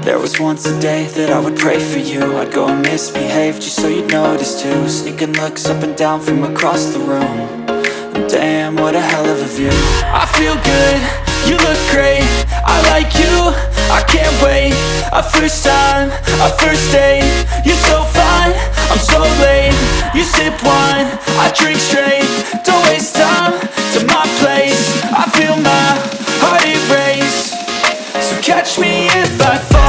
There was once a day that I would pray for you. I'd go and misbehave just so you'd notice too. Sneaking looks up and down from across the room. And damn, what a hell of a view. I feel good, you look great, I like you, I can't wait. A first time, a first date. You're so fine, I'm so late. You sip wine, I drink straight. Don't waste time to my place. I feel my heart erase. So catch me if I fall.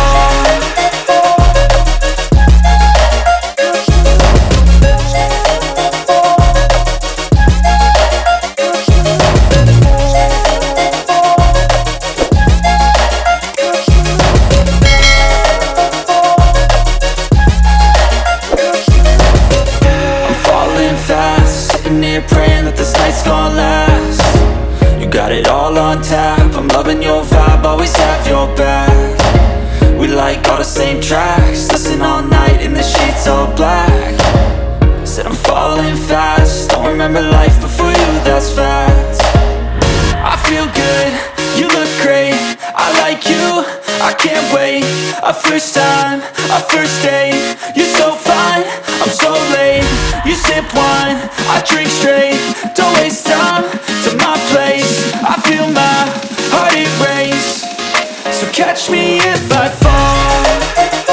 Praying that this night's gonna last. You got it all on tap, I'm loving your vibe, always have your back. We like all the same tracks, listen all night in the sheets all black. Said I'm falling fast, don't remember life before you, that's fact. I feel good, you look great, I like you, I can't wait. A first time, a first date. You're so fine, I'm so late. You sip wine, I drink straight. Don't waste time to my place. I feel my heart erase. So catch me if I fall.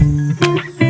Thank you.